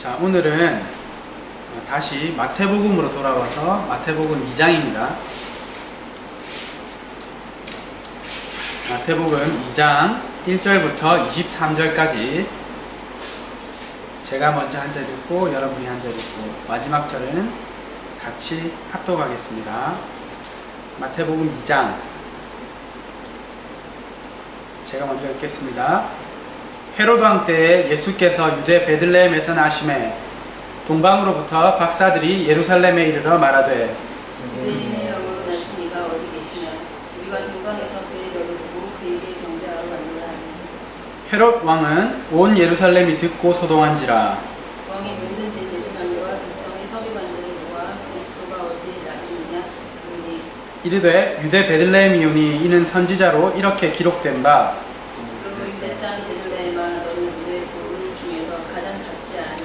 자, 오늘은 다시 마태복음으로 돌아와서 마태복음 2장입니다. 마태복음 2장 1절부터 23절까지 제가 먼저 한 절 읽고 여러분이 한 절 읽고 마지막 절은 같이 합독하겠습니다. 마태복음 2장 제가 먼저 읽겠습니다. 헤로드 왕 때에 예수께서 유대 베들레헴에서 나심에 동방으로부터 박사들이 예루살렘에 이르러 말하되 유대인의 영으로 나신 이가 어디 계시냐? 우리가 동방에서 그의 벽을 보고 그에게 경배하러 갔노라 하니. 헤롯 왕은 온 예루살렘이 듣고 소동한지라. 왕이 모든 대제사장과 백성의 서기관들을 모아 그리스도가 어디에 나이 있냐 물으니 이르되 유대 베들레헴이오니 이는 선지자로 이렇게 기록된 바 너도 유대 땅 베들레헴아 너는 유대 고을 중에서 가장 작지 않아.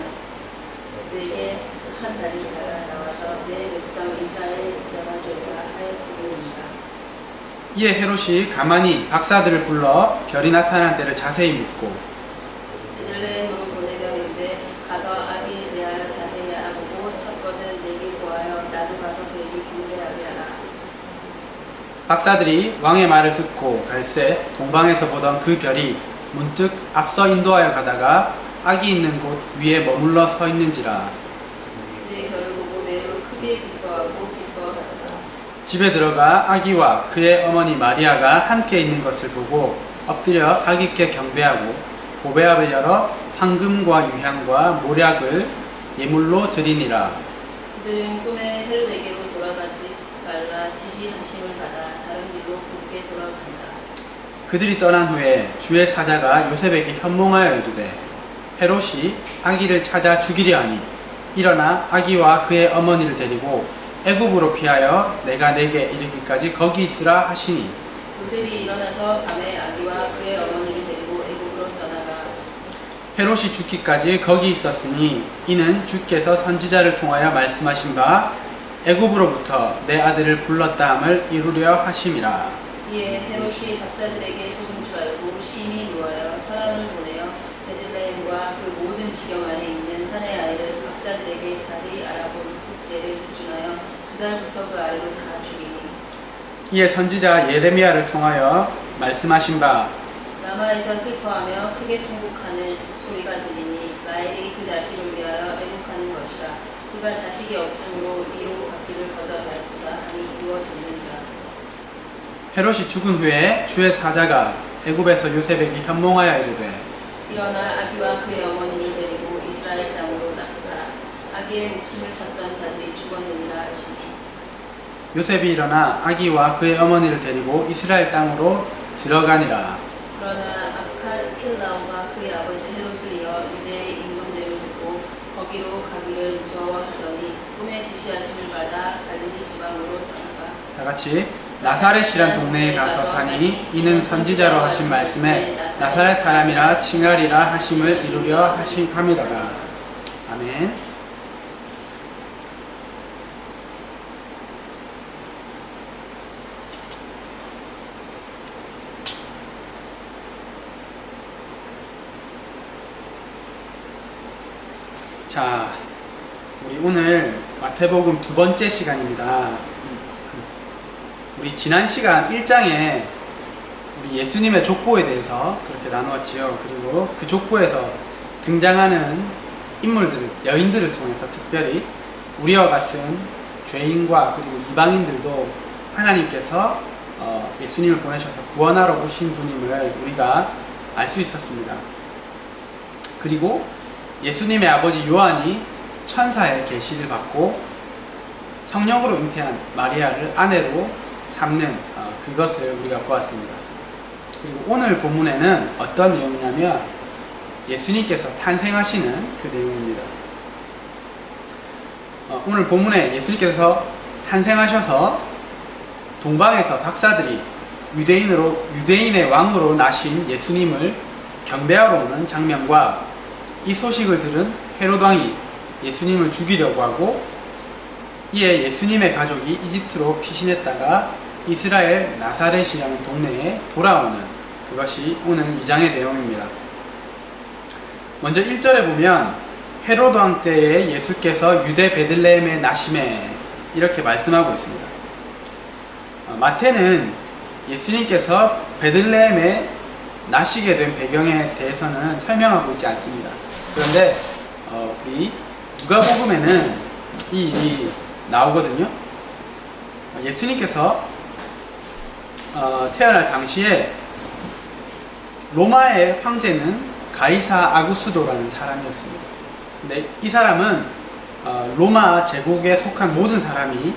내게 한 달이 자라 나와서 내 백성 이스라엘 부자가 되리라 하였으리이다. 이에 헤롯이 가만히 박사들을 불러 별이 나타날 때를 자세히 묻고 베들레헴으로 보내려 했는데 가서 아기 대하여 자세히 알아보고 찾거든 내게 보하여 나도 가서 그에게 경배하게 하라. 박사들이 왕의 말을 듣고 갈새 동방에서 보던 그 별이 문득 앞서 인도하여 가다가 아기 있는 곳 위에 머물러 서 있는지라. 그의 별을 보고 매우 크게 기뻐하고 기뻐하였다. 집에 들어가 아기와 그의 어머니 마리아가 함께 있는 것을 보고 엎드려 아기께 경배하고 보배압을 열어 황금과 유향과 모략을 예물로 드리니라. 그들은 꿈에 헤롯에게로 돌아가지 말라 지시하심을 받아 다른 길로 곧게 돌아간다. 그들이 떠난 후에 주의 사자가 요셉에게 현몽하여 이르되 헤롯이 아기를 찾아 죽이려 하니 일어나 아기와 그의 어머니를 데리고 애굽으로 피하여 내가 내게 이르기까지 거기 있으라 하시니 요셉이 일어나서 밤에 아기와 그의 어머니를 데리고 애굽으로 떠나가 헤롯이 죽기까지 거기 있었으니 이는 주께서 선지자를 통하여 말씀하신 바 애굽으로부터 내 아들을 불렀다 함을 이루려 하심이라. 이에 헤롯이 박사들에게 속은 줄 알고 심히 노하여 사람을 보내어 베들레헴과 그 모든 지경 안에 있는 사내 아이를 박사들에게 자세히 알아본 국제를 기준하여 2살부터 그 아이를 다 죽이니 이에 선지자 예레미야를 통하여 말씀하신 바 남아에서 슬퍼하며 크게 통곡하는 소리가 들리니 라헬이 그 자식을 위하여 애곡하는 것이라. 그가 자식이 없으므로 위로 받기를 거절하였도다 하니 이루어졌느니라. 헤롯이 죽은 후에 주의 사자가 애굽에서 요셉에게 현몽하여 이르되 일어나 아기와 그의 어머니를 데리고 이스라엘 땅으로 나가라. 아기의 목숨을 찾던 자들이 죽었느니라 하시니 요셉이 일어나 아기와 그의 어머니를 데리고 이스라엘 땅으로 들어가니라. 그러나 아칼킬라오가 그의 아버지 헤롯을 이어 유대의 임금됨을 듣고 거기로 가기를 무서워하더니 꿈에 지시하심을 받아 갈릴리 지방으로 떠나가 다같이 나사렛이란 동네에 가서 사니 이는 선지자로 하신 말씀에 나사렛 사람이라 칭하리라 하심을 이루려 함이로다. 아멘. 자, 우리 오늘 마태복음 두 번째 시간입니다. 우리 지난 시간 1장에 우리 예수님의 족보에 대해서 그렇게 나누었지요. 그리고 그 족보에서 등장하는 인물들, 여인들을 통해서 특별히 우리와 같은 죄인과 그리고 이방인들도 하나님께서 예수님을 보내셔서 구원하러 오신 분임을 우리가 알 수 있었습니다. 그리고 예수님의 아버지 요한이 천사의 계시를 받고 성령으로 잉태한 마리아를 아내로 삼는 그것을 우리가 보았습니다. 그리고 오늘 본문에는 어떤 내용이냐면 예수님께서 탄생하시는 그 내용입니다. 오늘 본문에 예수님께서 탄생하셔서 동방에서 박사들이 유대인의 왕으로 나신 예수님을 경배하러 오는 장면과 이 소식을 들은 헤롯 왕이 예수님을 죽이려고 하고 이에 예수님의 가족이 이집트로 피신했다가 이스라엘 나사렛이라는 동네에 돌아오는 그것이 오늘 2장의 내용입니다. 먼저 1절에 보면 헤로드 왕 때에 예수께서 유대 베들레헴에 나심에 이렇게 말씀하고 있습니다. 마태는 예수님께서 베들레헴에 나시게 된 배경에 대해서는 설명하고 있지 않습니다. 그런데 우리 누가복음에는 이 일이 나오거든요. 예수님께서 태어날 당시에 로마의 황제는 가이사 아구스도라는 사람이었습니다. 근데 이 사람은 로마 제국에 속한 모든 사람이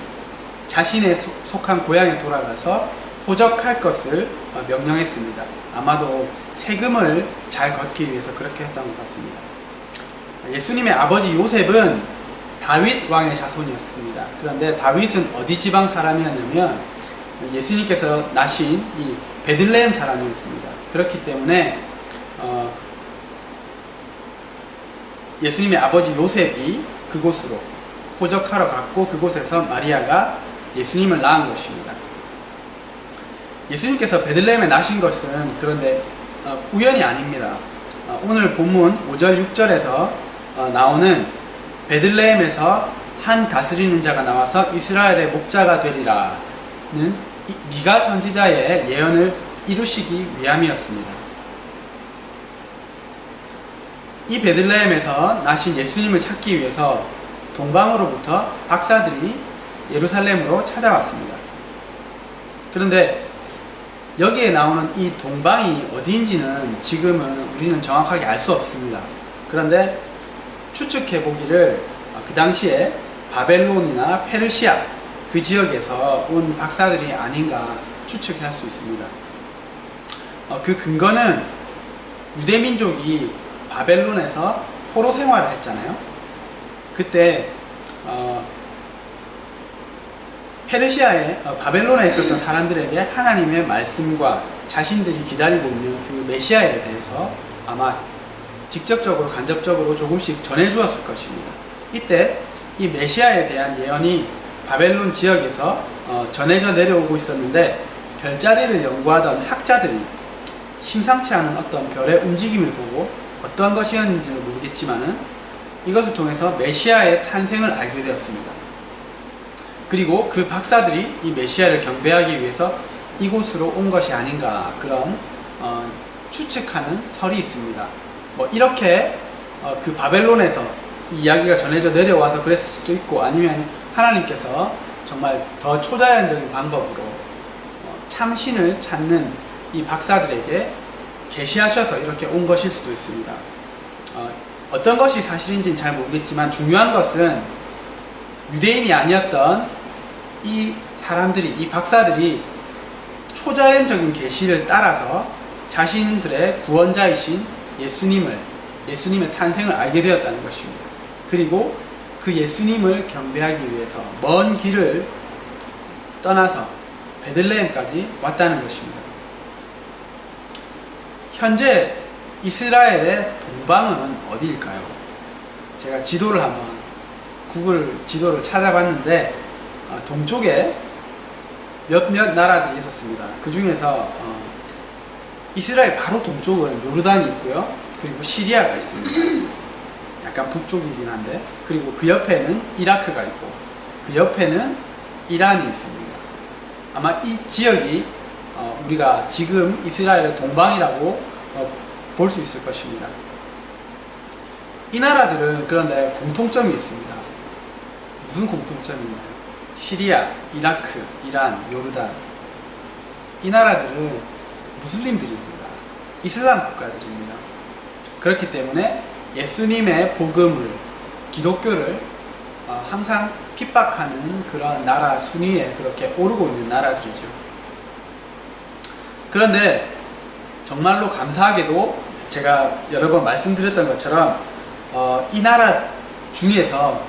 자신의 속한 고향에 돌아가서 호적할 것을 명령했습니다. 아마도 세금을 잘 걷기 위해서 그렇게 했던 것 같습니다. 예수님의 아버지 요셉은 다윗 왕의 자손이었습니다. 그런데 다윗은 어디 지방 사람이었냐면 예수님께서 나신 이 베들레헴 사람이었습니다. 그렇기 때문에 예수님의 아버지 요셉이 그곳으로 호적하러 갔고 그곳에서 마리아가 예수님을 낳은 것입니다. 예수님께서 베들레헴에 나신 것은 그런데 우연이 아닙니다. 오늘 본문 5절 6절에서 나오는 베들레헴에서 한 다스리는 자가 나와서 이스라엘의 목자가 되리라는 미가 선지자의 예언을 이루시기 위함이었습니다. 이 베들레헴에서 나신 예수님을 찾기 위해서 동방으로부터 박사들이 예루살렘으로 찾아왔습니다. 그런데 여기에 나오는 이 동방이 어디인지는 지금은 우리는 정확하게 알 수 없습니다. 그런데 추측해 보기를 그 당시에 바벨론이나 페르시아 그 지역에서 온 박사들이 아닌가 추측할 수 있습니다. 그 근거는 유대민족이 바벨론에서 포로 생활을 했잖아요. 그때 페르시아에 바벨론에 있었던 사람들에게 하나님의 말씀과 자신들이 기다리고 있는 그 메시아에 대해서 아마 직접적으로 간접적으로 조금씩 전해주었을 것입니다. 이때 이 메시아에 대한 예언이 바벨론 지역에서 전해져 내려오고 있었는데 별자리를 연구하던 학자들이 심상치 않은 어떤 별의 움직임을 보고 어떠한 것이었는지는 모르겠지만은 이것을 통해서 메시아의 탄생을 알게 되었습니다. 그리고 그 박사들이 이 메시아를 경배하기 위해서 이곳으로 온 것이 아닌가 그런 추측하는 설이 있습니다. 이렇게 그 바벨론에서 이 이야기가 전해져 내려와서 그랬을 수도 있고 아니면 하나님께서 정말 더 초자연적인 방법으로 참신을 찾는 이 박사들에게 계시하셔서 이렇게 온 것일 수도 있습니다. 어떤 것이 사실인지는 잘 모르겠지만 중요한 것은 유대인이 아니었던 이 사람들이, 이 박사들이 초자연적인 계시를 따라서 자신들의 구원자이신 예수님의 탄생을 알게 되었다는 것입니다. 그리고 그 예수님을 경배하기 위해서 먼 길을 떠나서 베들레헴까지 왔다는 것입니다. 현재 이스라엘의 동방은 어디일까요? 제가 지도를 한번 구글 지도를 찾아봤는데 동쪽에 몇몇 나라들이 있었습니다. 그 중에서 이스라엘 바로 동쪽은 요르단이 있고요. 그리고 시리아가 있습니다. 약간 북쪽이긴 한데 그리고 그 옆에는 이라크가 있고 그 옆에는 이란이 있습니다. 아마 이 지역이 우리가 지금 이스라엘의 동방이라고 볼 수 있을 것입니다. 이 나라들은 그런데 공통점이 있습니다. 무슨 공통점이 있나요? 시리아, 이라크, 이란, 요르단 이 나라들은 무슬림들입니다. 이슬람 국가들입니다. 그렇기 때문에 예수님의 복음을, 기독교를 항상 핍박하는 그런 나라 순위에 그렇게 오르고 있는 나라들이죠. 그런데 정말로 감사하게도 제가 여러 번 말씀드렸던 것처럼 이 나라 중에서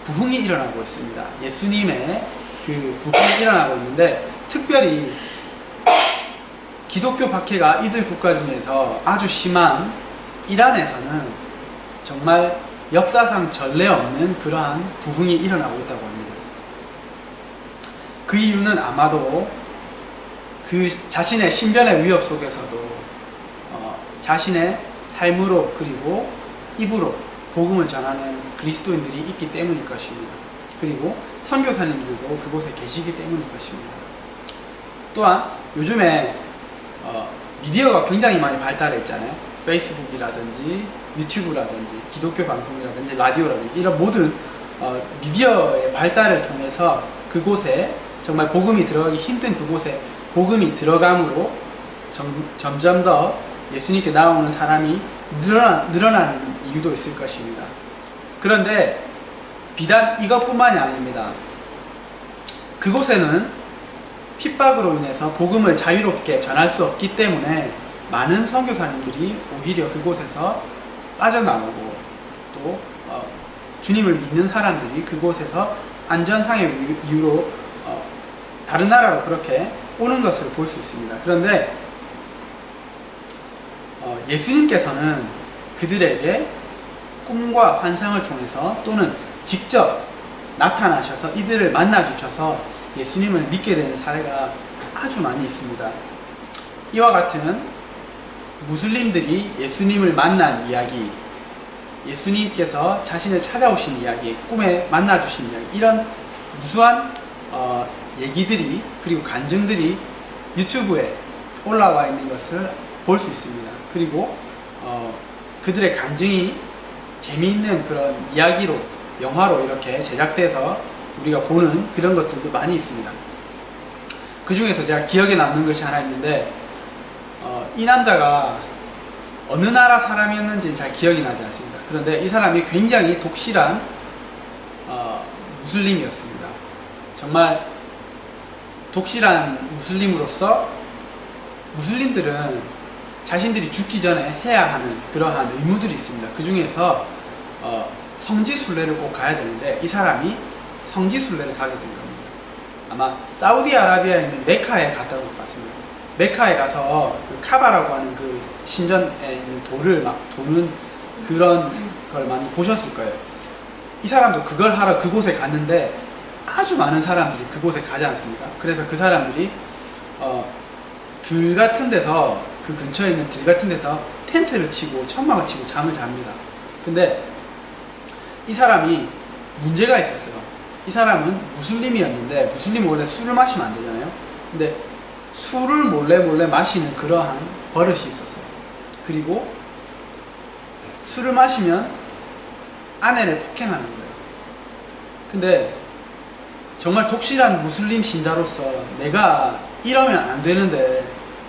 부흥이 일어나고 있습니다. 예수님의 그 부흥이 일어나고 있는데 특별히 기독교 박해가 이들 국가 중에서 아주 심한 이란에서는 정말 역사상 전례 없는 그러한 부흥이 일어나고 있다고 합니다. 그 이유는 아마도 그 자신의 신변의 위협 속에서도 자신의 삶으로 그리고 입으로 복음을 전하는 그리스도인들이 있기 때문일 것입니다. 그리고 선교사님들도 그곳에 계시기 때문일 것입니다. 또한 요즘에 미디어가 굉장히 많이 발달해 있잖아요. 페이스북이라든지 유튜브라든지 기독교 방송이라든지 라디오라든지 이런 모든 미디어의 발달을 통해서 그곳에 정말 복음이 들어가기 힘든 그곳에 복음이 들어감으로 점점 더 예수님께 나오는 사람이 늘어나는 이유도 있을 것입니다. 그런데 비단 이것뿐만이 아닙니다. 그곳에는 핍박으로 인해서 복음을 자유롭게 전할 수 없기 때문에 많은 선교사님들이 오히려 그곳에서 빠져나오고 또 주님을 믿는 사람들이 그곳에서 안전상의 이유로 다른 나라로 그렇게 오는 것을 볼 수 있습니다. 그런데 예수님께서는 그들에게 꿈과 환상을 통해서 또는 직접 나타나셔서 이들을 만나주셔서 예수님을 믿게 되는 사례가 아주 많이 있습니다. 이와 같은 무슬림들이 예수님을 만난 이야기, 예수님께서 자신을 찾아오신 이야기, 꿈에 만나주신 이야기, 이런 무수한 얘기들이 그리고 간증들이 유튜브에 올라와 있는 것을 볼 수 있습니다. 그리고 그들의 간증이 재미있는 그런 이야기로 영화로 이렇게 제작돼서 우리가 보는 그런 것들도 많이 있습니다. 그 중에서 제가 기억에 남는 것이 하나 있는데 이 남자가 어느 나라 사람이었는지는 잘 기억이 나지 않습니다. 그런데 이 사람이 굉장히 독실한 무슬림이었습니다. 정말 독실한 무슬림으로서 무슬림들은 자신들이 죽기 전에 해야 하는 그러한 의무들이 있습니다. 그 중에서 성지순례를 꼭 가야 되는데 이 사람이 성지순례를 가게 된 겁니다. 아마 사우디아라비아에 있는 메카에 갔던 것 같습니다. 메카에 가서 그 카바라고 하는 그 신전에 있는 돌을 막 도는 그런 걸 많이 보셨을 거예요. 이 사람도 그걸 하러 그곳에 갔는데 아주 많은 사람들이 그곳에 가지 않습니까? 그래서 그 사람들이 들 같은 데서 그 근처에 있는 들 같은 데서 텐트를 치고 천막을 치고 잠을 잡니다. 근데 이 사람이 문제가 있었어요. 이 사람은 무슬림이었는데 무슬림은 원래 술을 마시면 안 되잖아요. 근데 술을 몰래 마시는 그러한 버릇이 있었어요. 그리고 술을 마시면 아내를 폭행하는 거예요. 근데 정말 독실한 무슬림 신자로서 내가 이러면 안 되는데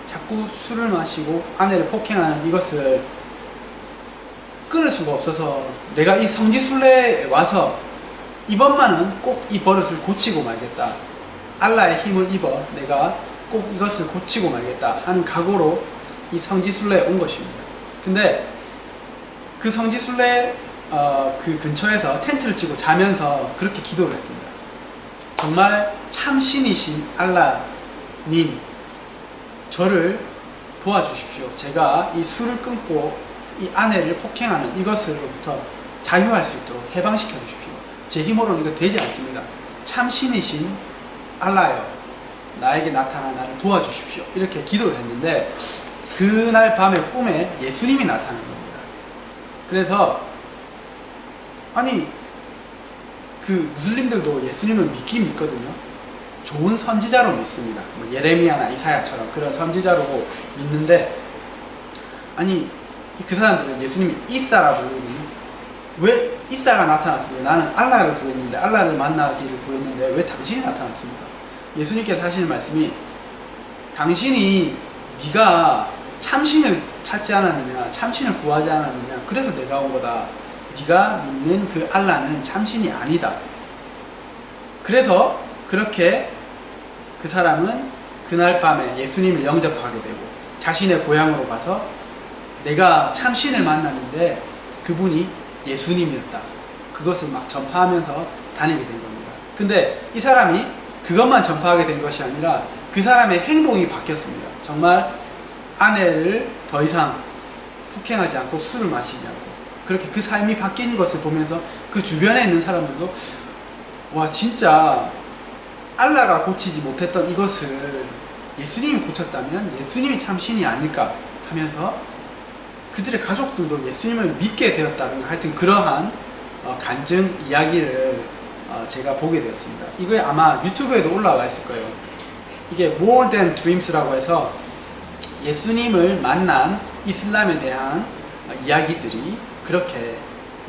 자꾸 술을 마시고 아내를 폭행하는 이것을 끊을 수가 없어서 내가 이 성지순례에 와서 이번만은 꼭 이 버릇을 고치고 말겠다. 알라의 힘을 입어 내가 꼭 이것을 고치고 말겠다 하는 각오로 이 성지순례에 온 것입니다. 근데 그 성지순례 그 근처에서 텐트를 치고 자면서 그렇게 기도를 했습니다. 정말 참신이신 알라님, 저를 도와주십시오. 제가 이 술을 끊고 이 아내를 폭행하는 이것으로부터 자유할 수 있도록 해방시켜 주십시오. 제 힘으로는 이거 되지 않습니다. 참신이신 알라여, 나에게 나타나 나를 도와주십시오. 이렇게 기도를 했는데 그날 밤에 꿈에 예수님이 나타난 겁니다. 그래서 아니 그 무슬림들도 예수님을 믿긴 믿거든요. 좋은 선지자로 믿습니다. 뭐 예레미야나 이사야처럼 그런 선지자로 믿는데 아니 그 사람들은 예수님이 이사라고 부르니 왜 이사가 나타났습니까? 나는 알라를 구했는데 알라를 만나기를 구했는데 왜 당신이 나타났습니까? 예수님께서 하시는 말씀이 당신이 네가 참신을 찾지 않았느냐, 참신을 구하지 않았느냐, 그래서 내가 온 거다. 네가 믿는 그 알라는 참신이 아니다. 그래서 그렇게 그 사람은 그날 밤에 예수님을 영접하게 되고 자신의 고향으로 가서 내가 참신을 만났는데 그분이 예수님이었다. 그것을 막 전파하면서 다니게 된 겁니다. 근데 이 사람이 그것만 전파하게 된 것이 아니라 그 사람의 행동이 바뀌었습니다. 정말 아내를 더 이상 폭행하지 않고 술을 마시지 않고 그렇게 그 삶이 바뀐 것을 보면서 그 주변에 있는 사람들도 와 진짜 알라가 고치지 못했던 이것을 예수님이 고쳤다면 예수님이 참 신이 아닐까 하면서 그들의 가족들도 예수님을 믿게 되었다는 하여튼 그러한 간증 이야기를 제가 보게 되었습니다. 이거에 아마 유튜브에도 올라와 있을 거예요. 이게 More Than Dreams라고 해서 예수님을 만난 이슬람에 대한 이야기들이 그렇게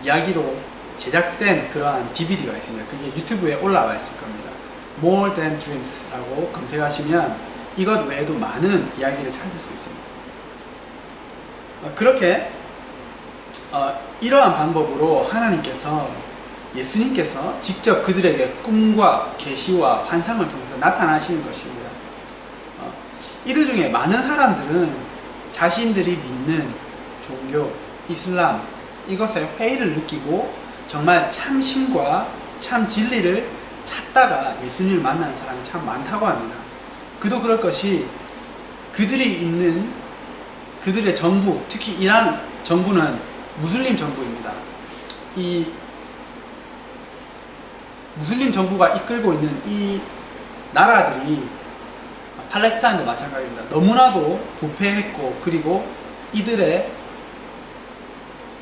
이야기로 제작된 그러한 DVD가 있습니다. 그게 유튜브에 올라와 있을 겁니다. More Than Dreams라고 검색하시면 이것 외에도 많은 이야기를 찾을 수 있습니다. 그렇게 이러한 방법으로 하나님께서 예수님께서 직접 그들에게 꿈과 계시와 환상을 통해서 나타나시는 것입니다. 이들 중에 많은 사람들은 자신들이 믿는 종교, 이슬람 이것에 회의를 느끼고 정말 참 신과 참 진리를 찾다가 예수님을 만나는 사람이 참 많다고 합니다. 그도 그럴 것이 그들이 있는 그들의 정부, 특히 이란 정부는 무슬림 정부입니다. 이 무슬림 정부가 이끌고 있는 이 나라들이 팔레스타인도 마찬가지입니다. 너무나도 부패했고 그리고 이들의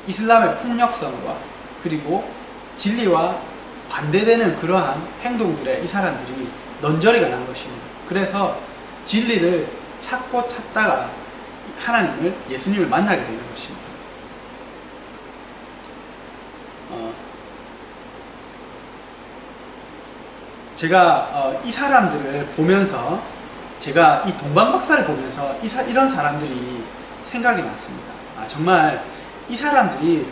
이슬람의 폭력성과 그리고 진리와 반대되는 그러한 행동들에 이 사람들이 넌저리가 난 것입니다. 그래서 진리를 찾고 찾다가 하나님을 예수님을 만나게 되는 것입니다. 제가 이 사람들을 보면서 제가 이 동방박사를 보면서 이런 사람들이 생각이 났습니다. 정말 이 사람들이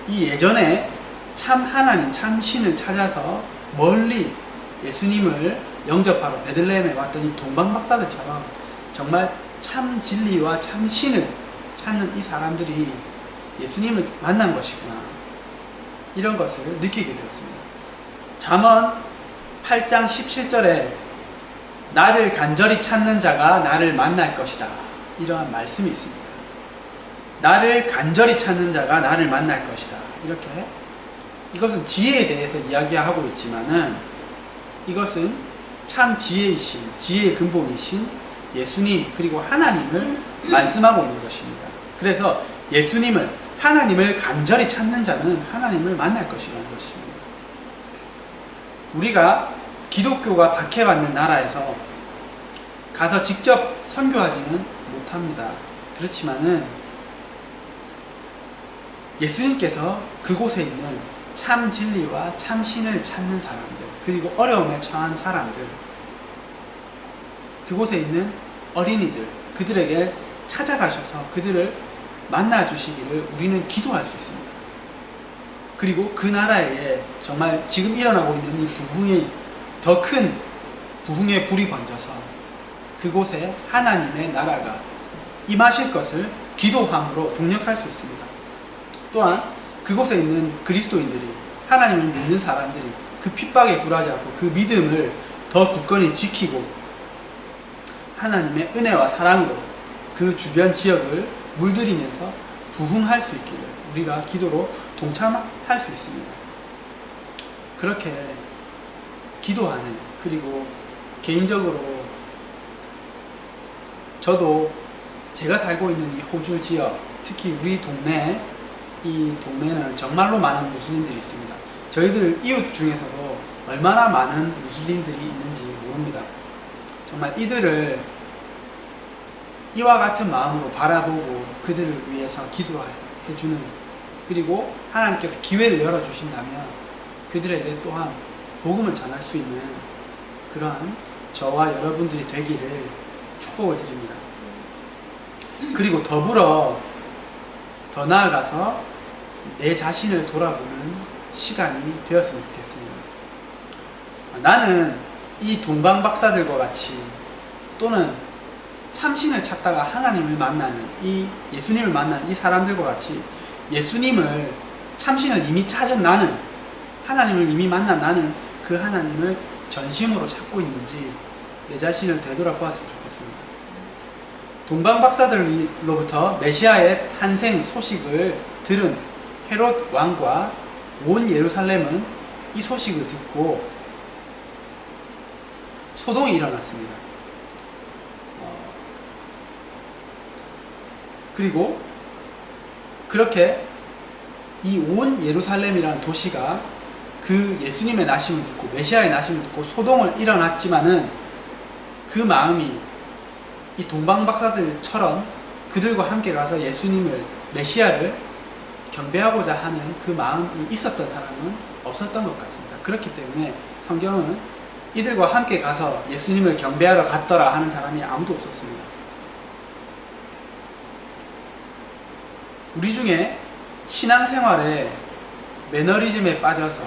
이 예전에 참 하나님, 참 신을 찾아서 멀리 예수님을 영접하러 베들레헴에 왔던 이 동방박사들처럼 정말 참 진리와 참 신을 찾는 이 사람들이 예수님을 만난 것이구나, 이런 것을 느끼게 되었습니다. 잠언 8장 17절에 나를 간절히 찾는 자가 나를 만날 것이다, 이러한 말씀이 있습니다. 나를 간절히 찾는 자가 나를 만날 것이다. 이렇게 이것은 지혜에 대해서 이야기하고 있지만은 이것은 참 지혜이신, 지혜의 근본이신 예수님 그리고 하나님을 말씀하고 있는 것입니다. 그래서 예수님을, 하나님을 간절히 찾는 자는 하나님을 만날 것이라는 것입니다. 우리가 기독교가 박해받는 나라에서 가서 직접 선교하지는 못합니다. 그렇지만은 예수님께서 그곳에 있는 참 진리와 참 신을 찾는 사람들, 그리고 어려움에 처한 사람들, 그곳에 있는 어린이들, 그들에게 찾아가셔서 그들을 만나주시기를 우리는 기도할 수 있습니다. 그리고 그 나라에 정말 지금 일어나고 있는 이 부흥이 더 큰 부흥의 불이 번져서 그곳에 하나님의 나라가 임하실 것을 기도함으로 동력할 수 있습니다. 또한 그곳에 있는 그리스도인들이, 하나님을 믿는 사람들이 그 핍박에 굴하지 않고 그 믿음을 더 굳건히 지키고 하나님의 은혜와 사랑으로 그 주변 지역을 물들이면서 부흥할 수 있기를 우리가 기도로 동참할 수 있습니다. 그렇게 기도하는, 그리고 개인적으로 저도 제가 살고 있는 이 호주 지역, 특히 우리 동네, 이 동네는 정말로 많은 무슬림들이 있습니다. 저희들 이웃 중에서도 얼마나 많은 무슬림들이 있는지 모릅니다. 정말 이들을 이와 같은 마음으로 바라보고 그들을 위해서 기도해주는, 그리고 하나님께서 기회를 열어주신다면 그들에게 또한 복음을 전할 수 있는 그러한 저와 여러분들이 되기를 축복을 드립니다. 그리고 더불어 더 나아가서 내 자신을 돌아보는 시간이 되었으면 좋겠습니다. 나는 이 동방박사들과 같이, 또는 참신을 찾다가 하나님을 만나는 이 예수님을 만나는 이 사람들과 같이 예수님을, 참신을 이미 찾은 나는, 하나님을 이미 만난 나는 그 하나님을 전심으로 찾고 있는지 내 자신을 되돌아보았으면 좋겠습니다. 동방박사들로부터 메시아의 탄생 소식을 들은 헤롯 왕과 온 예루살렘은 이 소식을 듣고 소동이 일어났습니다. 그리고 그렇게 이 온 예루살렘이라는 도시가 그 예수님의 나심을 듣고 메시아의 나심을 듣고 소동을 일어났지만은 그 마음이 이 동방박사들처럼 그들과 함께 가서 예수님을 메시아를 경배하고자 하는 그 마음이 있었던 사람은 없었던 것 같습니다. 그렇기 때문에 성경은 이들과 함께 가서 예수님을 경배하러 갔더라 하는 사람이 아무도 없었습니다. 우리 중에 신앙생활에 매너리즘에 빠져서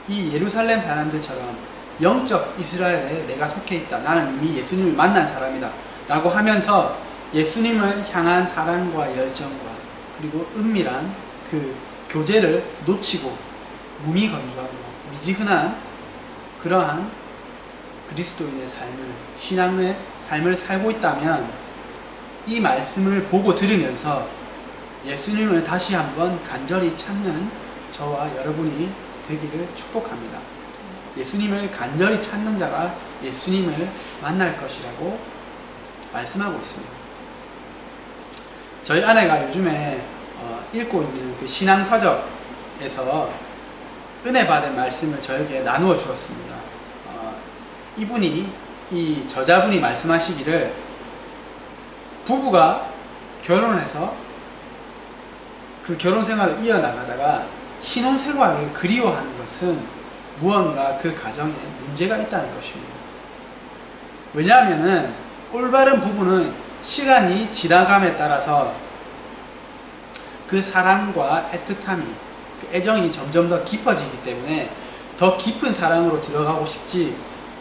이 예루살렘 사람들처럼 영적 이스라엘에 내가 속해 있다, 나는 이미 예수님을 만난 사람이다 라고 하면서 예수님을 향한 사랑과 열정과 그리고 은밀한 그 교제를 놓치고 무미건조하고 미지근한 그러한 그리스도인의 삶을, 신앙의 삶을 살고 있다면 이 말씀을 보고 들으면서 예수님을 다시 한번 간절히 찾는 저와 여러분이 되기를 축복합니다. 예수님을 간절히 찾는 자가 예수님을 만날 것이라고 말씀하고 있습니다. 저희 아내가 요즘에 읽고 있는 그 신앙서적에서 은혜 받은 말씀을 저에게 나누어 주었습니다. 이 저자분이 말씀하시기를 부부가 결혼을 해서 그 결혼 생활을 이어나가다가 신혼 생활을 그리워하는 것은 무언가 그 가정에 문제가 있다는 것입니다. 왜냐하면은 올바른 부부는 시간이 지나감에 따라서 그 사랑과 애틋함이, 그 애정이 점점 더 깊어지기 때문에 더 깊은 사랑으로 들어가고 싶지,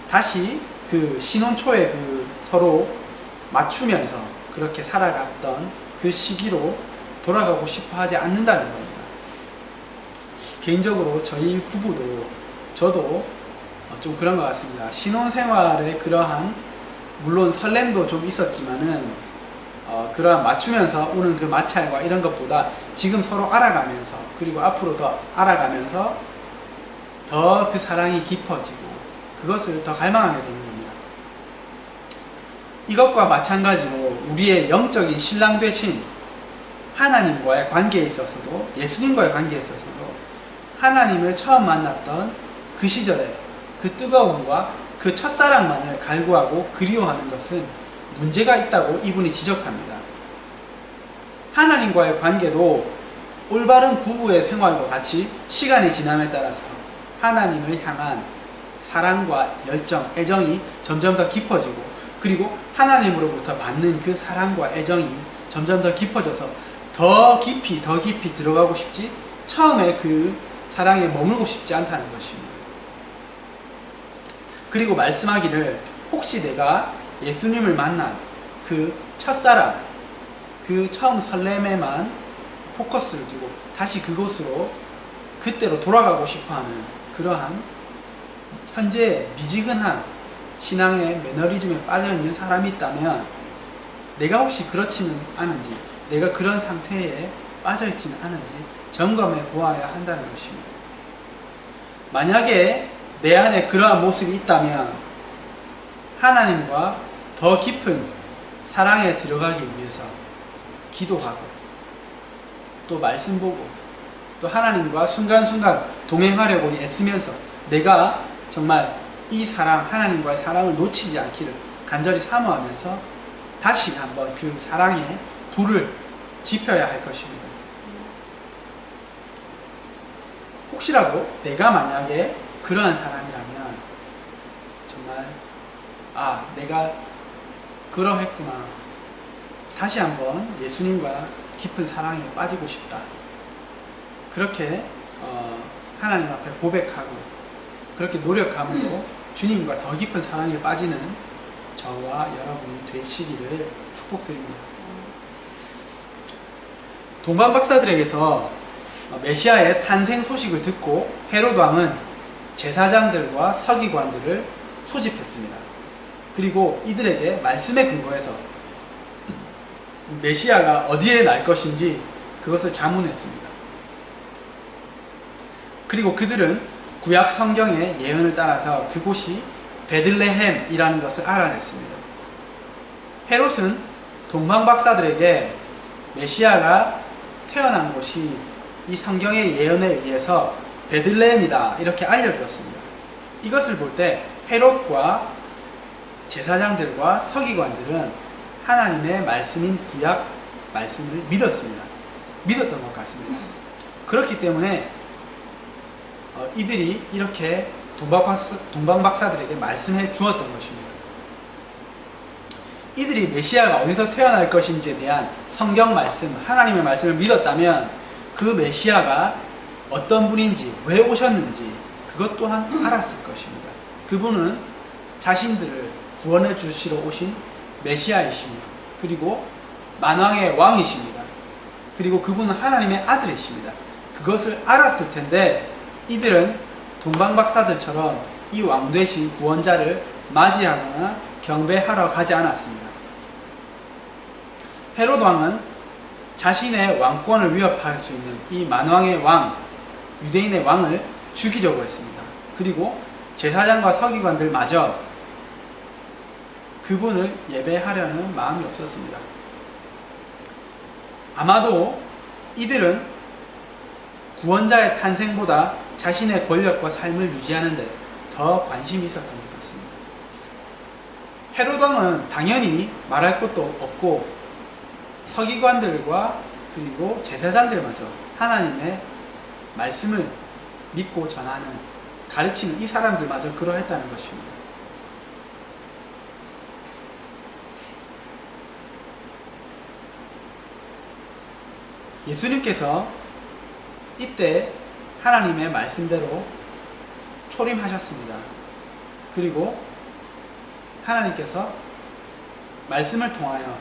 다시 그 신혼 초에 그 서로 맞추면서 그렇게 살아갔던 그 시기로 돌아가고 싶어 하지 않는다는 겁니다. 개인적으로 저희 부부도, 저도 좀 그런 것 같습니다. 신혼생활에 그러한, 물론 설렘도 좀 있었지만은 그러한 맞추면서 오는 그 마찰과 이런 것보다 지금 서로 알아가면서, 그리고 앞으로 더 알아가면서 더 그 사랑이 깊어지고 그것을 더 갈망하게 되는 겁니다. 이것과 마찬가지로 우리의 영적인 신랑 되신 하나님과의 관계에 있어서도, 예수님과의 관계에 있어서도 하나님을 처음 만났던 그 시절에 그 뜨거움과 그 첫사랑만을 갈구하고 그리워하는 것은 문제가 있다고 이분이 지적합니다. 하나님과의 관계도 올바른 부부의 생활과 같이 시간이 지남에 따라서 하나님을 향한 사랑과 열정, 애정이 점점 더 깊어지고, 그리고 하나님으로부터 받는 그 사랑과 애정이 점점 더 깊어져서 더 깊이 들어가고 싶지, 처음에 그 사랑에 머물고 싶지 않다는 것입니다. 그리고 말씀하기를, 혹시 내가 예수님을 만난 그 첫사랑, 그 처음 설렘에만 포커스를 두고 다시 그곳으로, 그때로 돌아가고 싶어하는 그러한 현재 미지근한 신앙의 매너리즘에 빠져있는 사람이 있다면, 내가 혹시 그렇지는 않은지, 내가 그런 상태에 빠져있지는 않은지 점검해 보아야 한다는 것입니다. 만약에 내 안에 그러한 모습이 있다면 하나님과 더 깊은 사랑에 들어가기 위해서 기도하고, 또 말씀 보고, 또 하나님과 순간순간 동행하려고 애쓰면서 내가 정말 이 사랑, 하나님과의 사랑을 놓치지 않기를 간절히 사모하면서 다시 한번 그 사랑의 불을 지펴야 할 것입니다. 혹시라도 내가 만약에 그러한 사람이라면 정말, 내가 그러했구나, 다시 한번 예수님과 깊은 사랑에 빠지고 싶다, 그렇게 하나님 앞에 고백하고 그렇게 노력함으로 주님과 더 깊은 사랑에 빠지는 저와 여러분이 되시기를 축복드립니다. 동방박사들에게서 메시아의 탄생 소식을 듣고 헤롯 왕은 제사장들과 서기관들을 소집했습니다. 그리고 이들에게 말씀에 근거해서 메시아가 어디에 날 것인지 그것을 자문했습니다. 그리고 그들은 구약 성경의 예언을 따라서 그곳이 베들레헴이라는 것을 알아냈습니다. 헤롯은 동방박사들에게 메시아가 태어난 곳이 이 성경의 예언에 의해서 베들레헴이다 이렇게 알려주었습니다. 이것을 볼 때 헤롯과 제사장들과 서기관들은 하나님의 말씀인 구약 말씀을 믿었습니다. 믿었던 것 같습니다. 그렇기 때문에 이들이 이렇게 동방박사들에게 말씀해 주었던 것입니다. 이들이 메시아가 어디서 태어날 것인지에 대한 성경 말씀, 하나님의 말씀을 믿었다면 그 메시아가 어떤 분인지, 왜 오셨는지 그것 또한 알았을 것입니다. 그분은 자신들을 구원해 주시러 오신 메시아이십니다. 그리고 만왕의 왕이십니다. 그리고 그분은 하나님의 아들이십니다. 그것을 알았을 텐데 이들은 동방박사들처럼 이 왕 되신 구원자를 맞이하거나 경배하러 가지 않았습니다. 헤롯 왕은 자신의 왕권을 위협할 수 있는 이 만왕의 왕, 유대인의 왕을 죽이려고 했습니다. 그리고 제사장과 서기관들마저 그분을 예배하려는 마음이 없었습니다. 아마도 이들은 구원자의 탄생보다 자신의 권력과 삶을 유지하는 데 더 관심이 있었던 것 같습니다. 헤롯 왕은 당연히 말할 것도 없고 서기관들과 그리고 제사장들마저 하나님의 말씀을 믿고 전하는, 가르치는 이 사람들마저 그러했다는 것입니다. 예수님께서 이때 하나님의 말씀대로 초림하셨습니다. 그리고 하나님께서 말씀을 통하여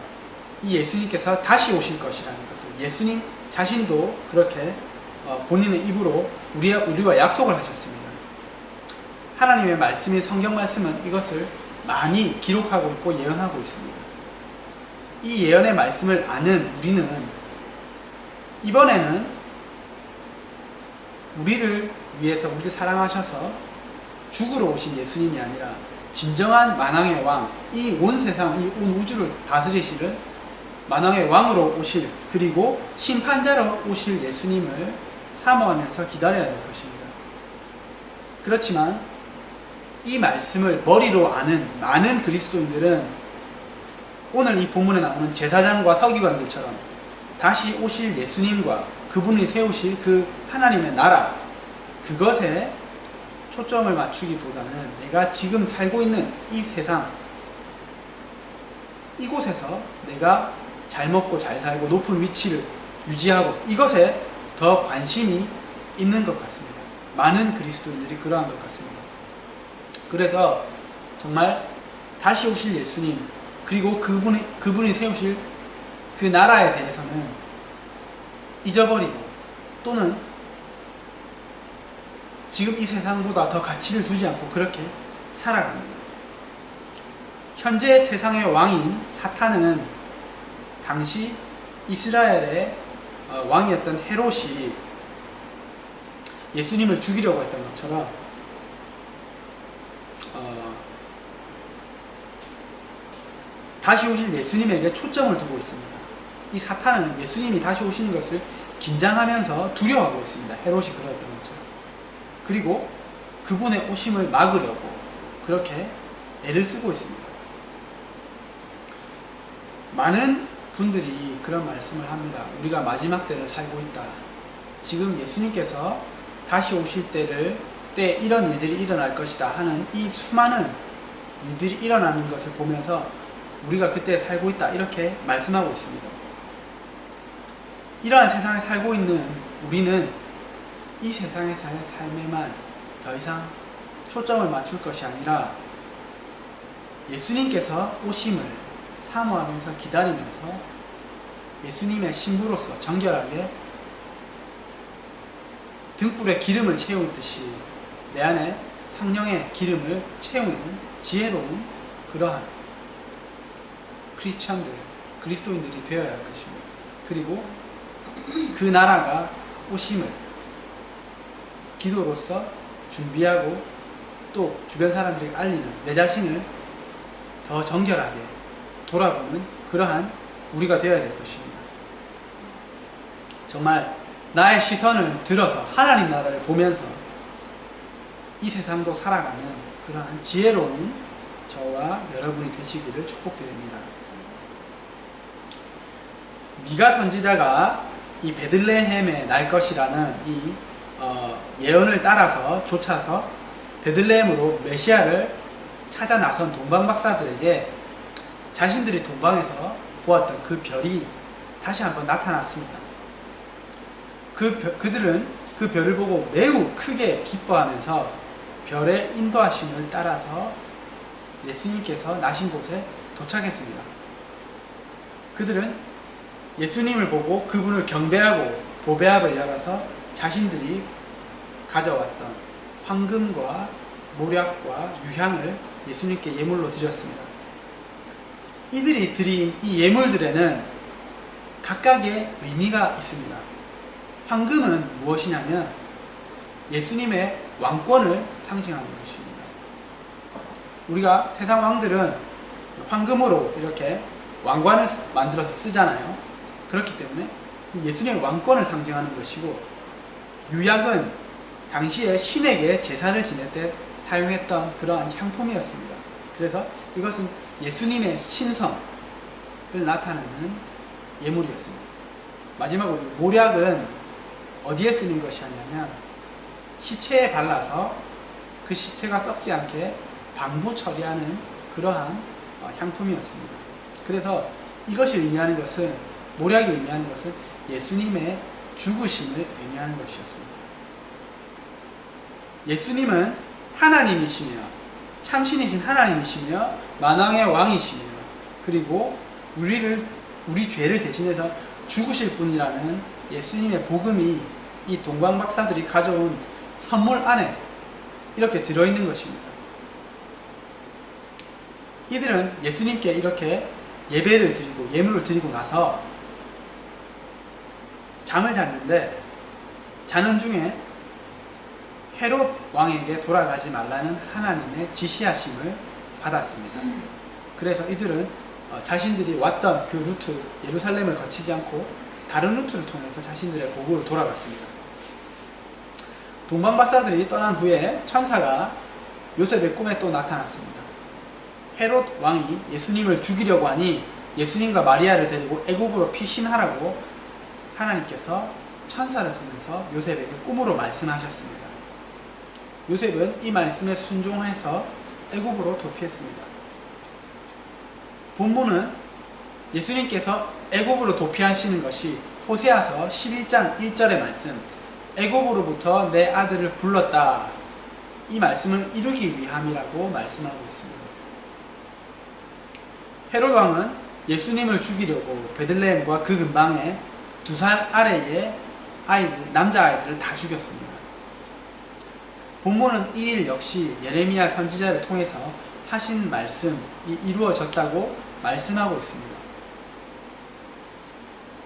이 예수님께서 다시 오실 것이라는 것을 예수님 자신도 그렇게 본인의 입으로 우리와 약속을 하셨습니다. 하나님의 말씀인 성경 말씀은 이것을 많이 기록하고 있고 예언하고 있습니다. 이 예언의 말씀을 아는 우리는 이번에는 우리를 위해서 우리를 사랑하셔서 죽으러 오신 예수님이 아니라 진정한 만왕의 왕, 이 온 세상, 이 온 우주를 다스리시는 만왕의 왕으로 오실, 그리고 심판자로 오실 예수님을 사모하면서 기다려야 될 것입니다. 그렇지만 이 말씀을 머리로 아는 많은 그리스도인들은 오늘 이 본문에 나오는 제사장과 서기관들처럼 다시 오실 예수님과 그분이 세우실 그 하나님의 나라, 그것에 초점을 맞추기보다는 내가 지금 살고 있는 이 세상, 이곳에서 내가 잘 먹고 잘 살고 높은 위치를 유지하고 이것에 더 관심이 있는 것 같습니다. 많은 그리스도인들이 그러한 것 같습니다. 그래서 정말 다시 오실 예수님, 그리고 그분이 세우실 그 나라에 대해서는 잊어버리고 또는 지금 이 세상보다 더 가치를 두지 않고 그렇게 살아갑니다. 현재 세상의 왕인 사탄은 당시 이스라엘의 왕이었던 헤롯이 예수님을 죽이려고 했던 것처럼 다시 오실 예수님에게 초점을 두고 있습니다. 이 사탄은 예수님이 다시 오시는 것을 긴장하면서 두려워하고 있습니다. 헤롯이 그랬던 것처럼. 그리고 그분의 오심을 막으려고 그렇게 애를 쓰고 있습니다. 많은 분들이 그런 말씀을 합니다. 우리가 마지막 때를 살고 있다. 지금 예수님께서 다시 오실 때 이런 일들이 일어날 것이다 하는 이 수많은 일들이 일어나는 것을 보면서 우리가 그때 살고 있다 이렇게 말씀하고 있습니다. 이러한 세상에 살고 있는 우리는 이 세상에서의 삶에만 더 이상 초점을 맞출 것이 아니라 예수님께서 오심을 사모하면서 기다리면서 예수님의 신부로서 정결하게 등불에 기름을 채우듯이 내 안에 성령의 기름을 채우는 지혜로운 그러한 그리스도인들이 되어야 할 것입니다. 그리고 그 나라가 오심을 기도로서 준비하고 또 주변 사람들에게 알리는 내 자신을 더 정결하게 돌아보는 그러한 우리가 되어야 될 것입니다. 정말 나의 시선을 들어서 하나님 나라를 보면서 이 세상도 살아가는 그러한 지혜로운 저와 여러분이 되시기를 축복드립니다. 미가 선지자가 이 베들레헴에 날 것이라는 이 예언을 따라서 쫓아서 베들레헴으로 메시아를 찾아 나선 동방박사들에게 자신들이 동방에서 보았던 그 별이 다시 한번 나타났습니다. 그들은 그 별을 보고 매우 크게 기뻐하면서 별의 인도하심을 따라서 예수님께서 나신 곳에 도착했습니다. 그들은 예수님을 보고 그분을 경배하고 보배압을 열어서 자신들이 가져왔던 황금과 모략과 유향을 예수님께 예물로 드렸습니다. 이들이 드린 이 예물들에는 각각의 의미가 있습니다. 황금은 무엇이냐면 예수님의 왕권을 상징하는 것입니다. 우리가 세상 왕들은 황금으로 이렇게 왕관을 만들어서 쓰잖아요. 그렇기 때문에 예수님의 왕권을 상징하는 것이고, 유약은 당시에 신에게 제사를 지낼 때 사용했던 그러한 향품이었습니다. 그래서 이것은 예수님의 신성을 나타내는 예물이었습니다. 마지막으로 모략은 어디에 쓰는 것이 아니냐면 시체에 발라서 그 시체가 썩지 않게 방부 처리하는 그러한 향품이었습니다. 그래서 이것이 의미하는 것은, 모략이 의미하는 것은 예수님의 죽으심을 의미하는 것이었습니다. 예수님은 하나님이시며 참신이신 하나님이시며 만왕의 왕이시며, 그리고 우리 죄를 대신해서 죽으실 분이라는 예수님의 복음이 이 동방박사들이 가져온 선물 안에 이렇게 들어있는 것입니다. 이들은 예수님께 이렇게 예배를 드리고 예물을 드리고 나서 잠을 잤는데, 자는 중에 헤롯 왕에게 돌아가지 말라는 하나님의 지시하심을 받았습니다. 그래서 이들은 자신들이 왔던 그 루트, 예루살렘을 거치지 않고 다른 루트를 통해서 자신들의 고국으로 돌아갔습니다. 동방박사들이 떠난 후에 천사가 요셉의 꿈에 또 나타났습니다. 헤롯 왕이 예수님을 죽이려고 하니 예수님과 마리아를 데리고 애국으로 피신하라고 하나님께서 천사를 통해서 요셉에게 꿈으로 말씀하셨습니다. 요셉은 이 말씀에 순종해서 애국으로 도피했습니다. 본문은 예수님께서 애국으로 도피하시는 것이 호세아서 11장 1절의 말씀, 애국으로부터 내 아들을 불렀다, 이 말씀을 이루기 위함이라고 말씀하고 있습니다. 헤롯 왕은 예수님을 죽이려고 베들레헴과 그 근방에 2살 아래의 남자아이들을 다 죽였습니다. 본문은 이 일 역시 예레미야 선지자를 통해서 하신 말씀이 이루어졌다고 말씀하고 있습니다.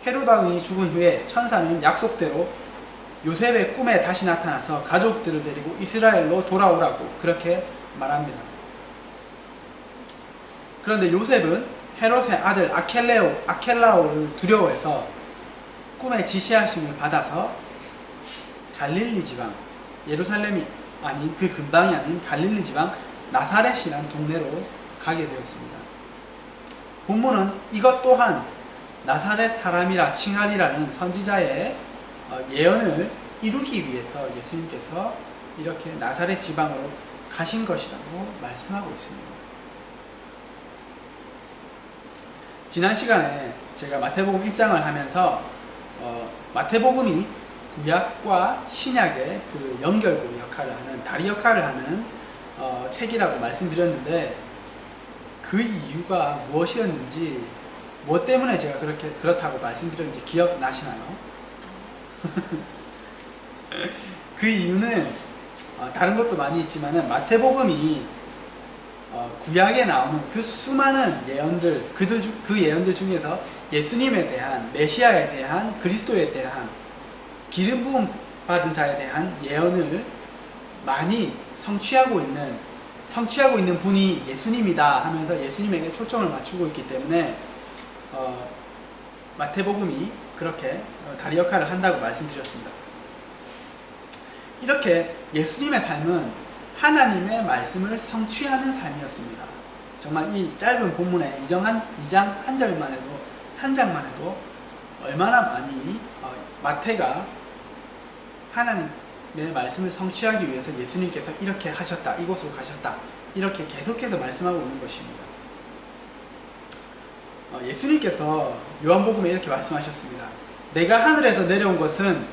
헤롯 왕이 죽은 후에 천사는 약속대로 요셉의 꿈에 다시 나타나서 가족들을 데리고 이스라엘로 돌아오라고 그렇게 말합니다. 그런데 요셉은 헤롯의 아들 아켈라오를 두려워해서 꿈에 지시하심을 받아서 갈릴리 지방, 예루살렘이 아닌 그 근방이 아닌 갈릴리 지방 나사렛이라는 동네로 가게 되었습니다. 본문은 이것 또한 나사렛 사람이라 칭하리라는 선지자의 예언을 이루기 위해서 예수님께서 이렇게 나사렛 지방으로 가신 것이라고 말씀하고 있습니다. 지난 시간에 제가 마태복음 1장을 하면서 마태복음이 구약과 신약의 그 연결고 역할을 하는, 다리 역할을 하는 책이라고 말씀드렸는데, 그 이유가 무엇이었는지, 무엇 때문에 제가 그렇다고 말씀드렸는지 기억나시나요? 그 이유는 다른 것도 많이 있지만은 마태복음이 구약에 나오는 그 수많은 예언들, 그 예언들 중에서 예수님에 대한, 메시아에 대한, 그리스도에 대한, 기름 부음 받은 자에 대한 예언을 많이 성취하고 있는 분이 예수님이다 하면서 예수님에게 초점을 맞추고 있기 때문에 마태복음이 그렇게 다리 역할을 한다고 말씀드렸습니다. 이렇게 예수님의 삶은 하나님의 말씀을 성취하는 삶이었습니다. 정말 이 짧은 본문의 2장 한 장만 해도 얼마나 많이 마태가 하나님의 말씀을 성취하기 위해서 예수님께서 이렇게 하셨다, 이곳으로 가셨다, 이렇게 계속해서 말씀하고 있는 것입니다. 예수님께서 요한복음에 이렇게 말씀하셨습니다. 내가 하늘에서 내려온 것은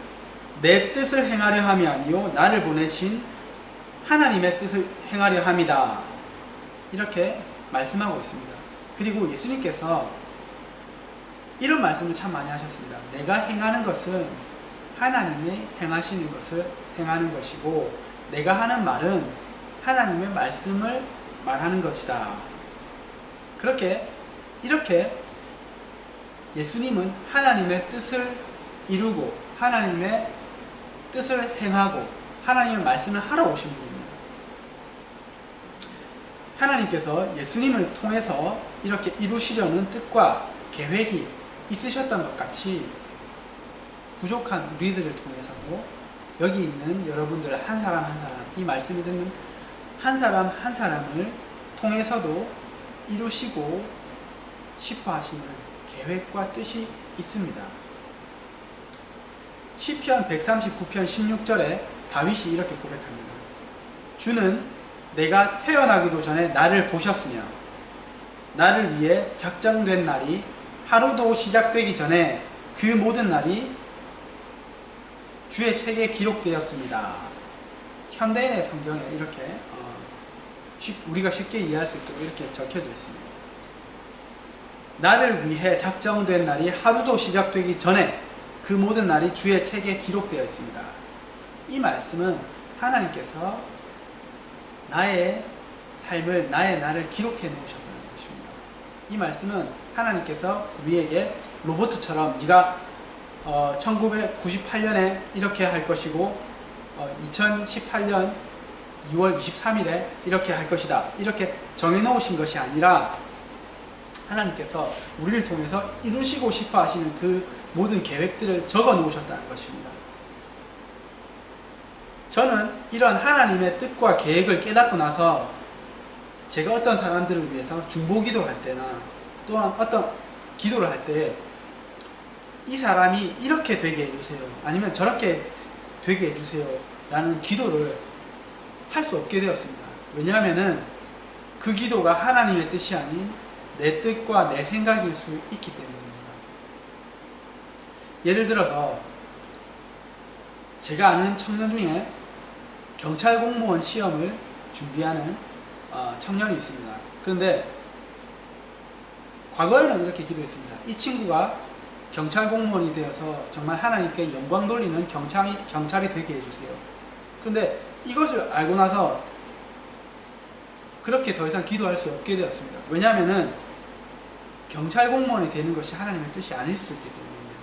내 뜻을 행하려 함이 아니요 나를 보내신 하나님의 뜻을 행하려 함이다. 이렇게 말씀하고 있습니다. 그리고 예수님께서 이런 말씀을 참 많이 하셨습니다. 내가 행하는 것은 하나님이 행하시는 것을 행하는 것이고 내가 하는 말은 하나님의 말씀을 말하는 것이다. 이렇게 예수님은 하나님의 뜻을 이루고 하나님의 뜻을 행하고 하나님의 말씀을 하러 오신 분입니다. 하나님께서 예수님을 통해서 이렇게 이루시려는 뜻과 계획이 있으셨던 것 같이 부족한 우리들을 통해서도 여기 있는 여러분들 한 사람 한 사람, 이 말씀을 듣는 한 사람 한 사람을 통해서도 이루시고 싶어 하시는 계획과 뜻이 있습니다. 시편 139편 16절에 다윗이 이렇게 고백합니다. 주는 내가 태어나기도 전에 나를 보셨으며 나를 위해 작정된 날이 하루도 시작되기 전에 그 모든 날이 주의 책에 기록되었습니다. 현대인의 성경에 이렇게 우리가 쉽게 이해할 수 있도록 이렇게 적혀져 있습니다. 나를 위해 작정된 날이 하루도 시작되기 전에 그 모든 날이 주의 책에 기록되어 있습니다. 이 말씀은 하나님께서 나의 삶을, 나의 날을 기록해 놓으셨다는 것입니다. 이 말씀은 하나님께서 우리에게 로봇처럼 네가 1998년에 이렇게 할 것이고 2018년 2월 23일에 이렇게 할 것이다, 이렇게 정해놓으신 것이 아니라 하나님께서 우리를 통해서 이루시고 싶어 하시는 그 모든 계획들을 적어 놓으셨다는 것입니다. 저는 이런 하나님의 뜻과 계획을 깨닫고 나서 제가 어떤 사람들을 위해서 중보기도 할 때나 또한 어떤 기도를 할 때 이 사람이 이렇게 되게 해주세요, 아니면 저렇게 되게 해주세요 라는 기도를 할 수 없게 되었습니다. 왜냐하면 그 기도가 하나님의 뜻이 아닌 내 뜻과 내 생각일 수 있기 때문입니다. 예를 들어서 제가 아는 청년 중에 경찰 공무원 시험을 준비하는 청년이 있습니다. 그런데 과거에는 이렇게 기도했습니다. 이 친구가 경찰 공무원이 되어서 정말 하나님께 영광 돌리는 경찰이 되게 해주세요. 그런데 이것을 알고 나서 그렇게 더 이상 기도할 수 없게 되었습니다. 왜냐하면 경찰 공무원이 되는 것이 하나님의 뜻이 아닐 수도 있기 때문입니다.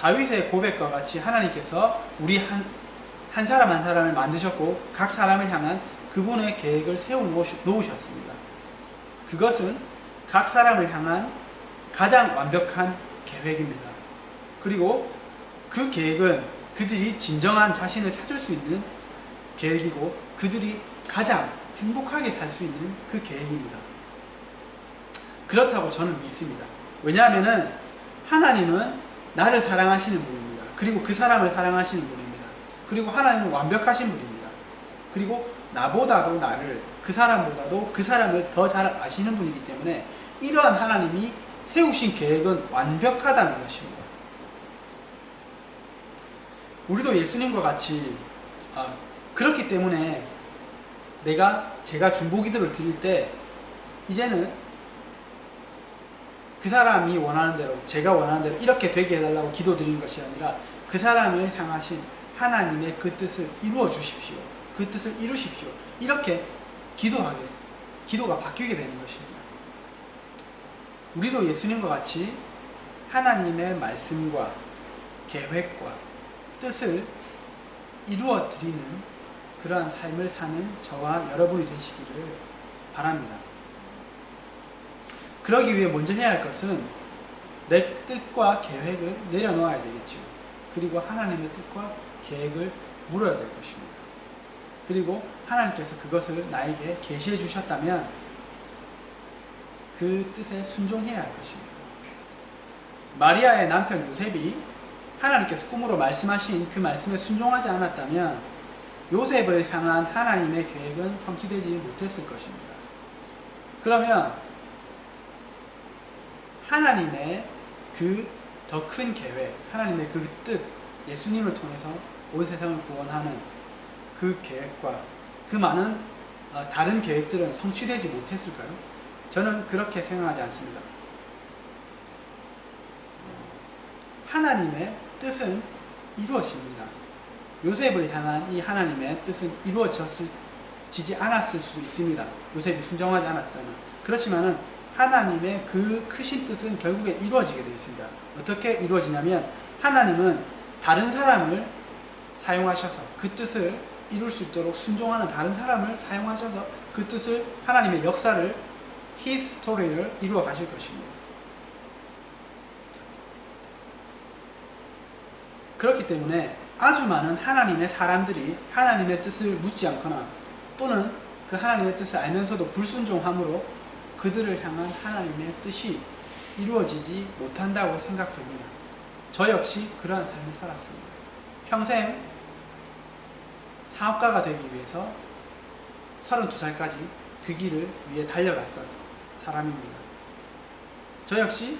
다윗의 고백과 같이 하나님께서 우리 한 사람 한 사람을 만드셨고 각 사람을 향한 그분의 계획을 세워 놓으셨습니다. 그것은 각 사람을 향한 가장 완벽한 계획입니다. 그리고 그 계획은 그들이 진정한 자신을 찾을 수 있는 계획이고 그들이 가장 행복하게 살 수 있는 그 계획입니다. 그렇다고 저는 믿습니다. 왜냐하면 하나님은 나를 사랑하시는 분입니다. 그리고 그 사람을 사랑하시는 분입니다. 그리고 하나님은 완벽하신 분입니다. 그리고 나보다도 나를, 그 사람보다도 그 사람을 더 잘 아시는 분이기 때문에 이러한 하나님이 세우신 계획은 완벽하다는 것입니다. 우리도 예수님과 같이 그렇기 때문에 제가 중보기도를 드릴 때 이제는 그 사람이 원하는 대로, 제가 원하는 대로 이렇게 되게 해달라고 기도 드리는 것이 아니라 그 사람을 향하신 하나님의 그 뜻을 이루어 주십시오, 그 뜻을 이루십시오, 이렇게 기도가 바뀌게 되는 것입니다. 우리도 예수님과 같이 하나님의 말씀과 계획과 뜻을 이루어 드리는 그러한 삶을 사는 저와 여러분이 되시기를 바랍니다. 그러기 위해 먼저 해야 할 것은 내 뜻과 계획을 내려놓아야 되겠죠. 그리고 하나님의 뜻과 계획을 물어야 될 것입니다. 그리고 하나님께서 그것을 나에게 계시해 주셨다면 그 뜻에 순종해야 할 것입니다. 마리아의 남편 요셉이 하나님께서 꿈으로 말씀하신 그 말씀에 순종하지 않았다면 요셉을 향한 하나님의 계획은 성취되지 못했을 것입니다. 그러면 하나님의 그 더 큰 계획, 하나님의 그 뜻, 예수님을 통해서 온 세상을 구원하는 그 계획과 그 많은 다른 계획들은 성취되지 못했을까요? 저는 그렇게 생각하지 않습니다. 하나님의 뜻은 이루어집니다. 요셉을 향한 이 하나님의 뜻은 이루어지지 않았을 수 있습니다. 요셉이 순종하지 않았잖아. 그렇지만은 하나님의 그 크신 뜻은 결국에 이루어지게 되어 있습니다. 어떻게 이루어지냐면 하나님은 다른 사람을 사용하셔서 그 뜻을 이룰 수 있도록 순종하는 다른 사람을 사용하셔서 그 뜻을 하나님의 역사를 His story를 이루어 가실 것입니다. 그렇기 때문에 아주 많은 하나님의 사람들이 하나님의 뜻을 묻지 않거나 또는 그 하나님의 뜻을 알면서도 불순종함으로 그들을 향한 하나님의 뜻이 이루어지지 못한다고 생각됩니다. 저 역시 그러한 삶을 살았습니다. 평생 사업가가 되기 위해서 32살까지 그 길을 위해 달려갔던 사람입니다. 저 역시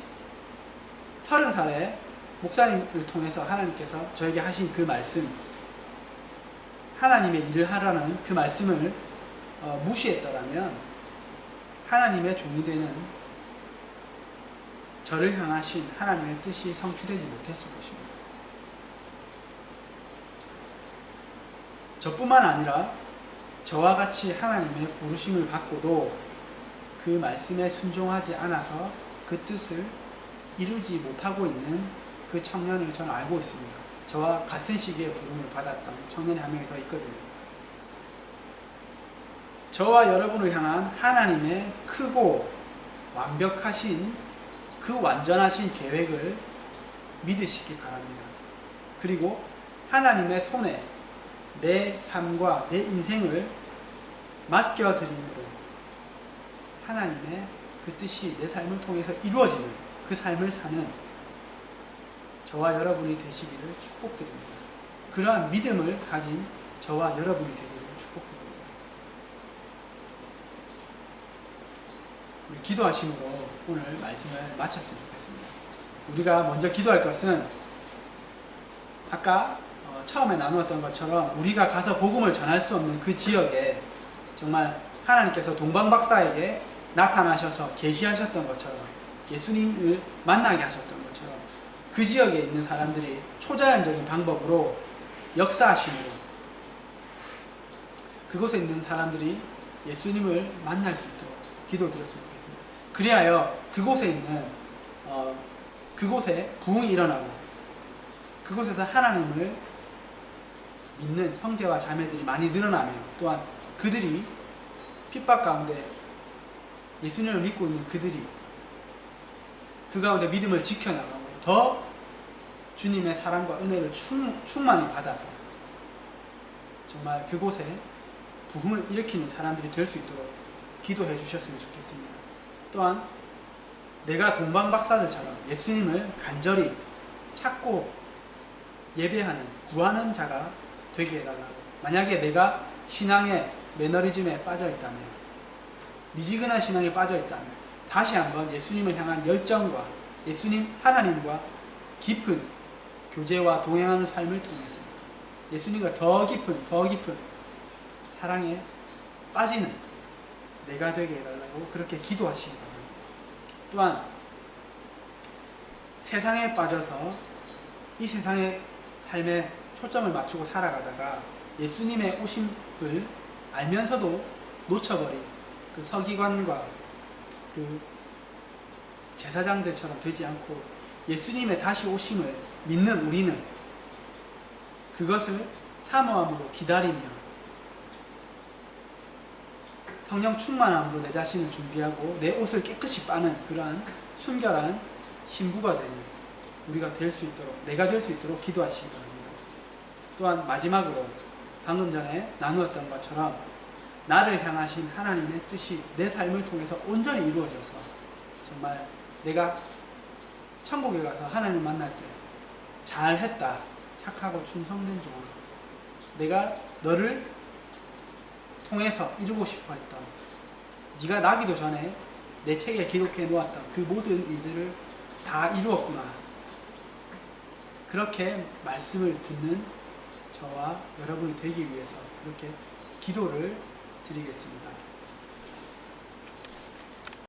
30살에 목사님을 통해서 하나님께서 저에게 하신 그 말씀, 하나님의 일을 하라는 그 말씀을 무시했더라면 하나님의 종이 되는 저를 향하신 하나님의 뜻이 성취되지 못했을 것입니다. 저뿐만 아니라 저와 같이 하나님의 부르심을 받고도 그 말씀에 순종하지 않아서 그 뜻을 이루지 못하고 있는 그 청년을 저는 알고 있습니다. 저와 같은 시기에 부름을 받았던 청년이 한 명이 더 있거든요. 저와 여러분을 향한 하나님의 크고 완벽하신 그 완전하신 계획을 믿으시기 바랍니다. 그리고 하나님의 손에 내 삶과 내 인생을 맡겨드림으로 하나님의 그 뜻이 내 삶을 통해서 이루어지는 그 삶을 사는 저와 여러분이 되시기를 축복드립니다. 그러한 믿음을 가진 저와 여러분이 되기를 축복드립니다. 우리 기도하심으로 오늘 말씀을 마쳤으면 좋겠습니다. 우리가 먼저 기도할 것은 아까 처음에 나누었던 것처럼 우리가 가서 복음을 전할 수 없는 그 지역에 정말 하나님께서 동방박사에게 나타나셔서 계시하셨던 것처럼 예수님을 만나게 하셨던 것처럼 그 지역에 있는 사람들이 초자연적인 방법으로 역사하심으로 그곳에 있는 사람들이 예수님을 만날 수 있도록 기도드렸으면 좋겠습니다. 그리하여 그곳에 있는 그곳에 부흥이 일어나고 그곳에서 하나님을 믿는 형제와 자매들이 많이 늘어나며 또한 그들이 핍박 가운데 예수님을 믿고 있는 그들이 그 가운데 믿음을 지켜나가고 더 주님의 사랑과 은혜를 충만히 받아서 정말 그곳에 부흥을 일으키는 사람들이 될 수 있도록 기도해 주셨으면 좋겠습니다. 또한 내가 동방박사들처럼 예수님을 간절히 찾고 예배하는 구하는 자가 되게 해달라고. 만약에 내가 신앙의 매너리즘에 빠져있다면 미지근한 신앙에 빠져있다면 다시 한번 예수님을 향한 열정과 예수님 하나님과 깊은 교제와 동행하는 삶을 통해서 예수님과 더 깊은 사랑에 빠지는 내가 되게 해달라고 그렇게 기도하시기 바랍니다. 또한 세상에 빠져서 이 세상의 삶에 초점을 맞추고 살아가다가 예수님의 오심을 알면서도 놓쳐버린 그 서기관과 그 제사장들처럼 되지 않고 예수님의 다시 오심을 믿는 우리는 그것을 사모함으로 기다리며 성령 충만함으로 내 자신을 준비하고 내 옷을 깨끗이 빠는 그러한 순결한 신부가 되는 우리가 될 수 있도록, 내가 될 수 있도록 기도하시기 바랍니다. 또한 마지막으로 방금 전에 나누었던 것처럼 나를 향하신 하나님의 뜻이 내 삶을 통해서 온전히 이루어져서 정말 내가 천국에 가서 하나님을 만날 때 잘했다, 착하고 충성된 종아, 내가 너를 통해서 이루고 싶어 했던, 네가 나기도 전에 내 책에 기록해 놓았던 그 모든 일들을 다 이루었구나, 그렇게 말씀을 듣는 저와 여러분이 되기 위해서 그렇게 기도를 드리겠습니다.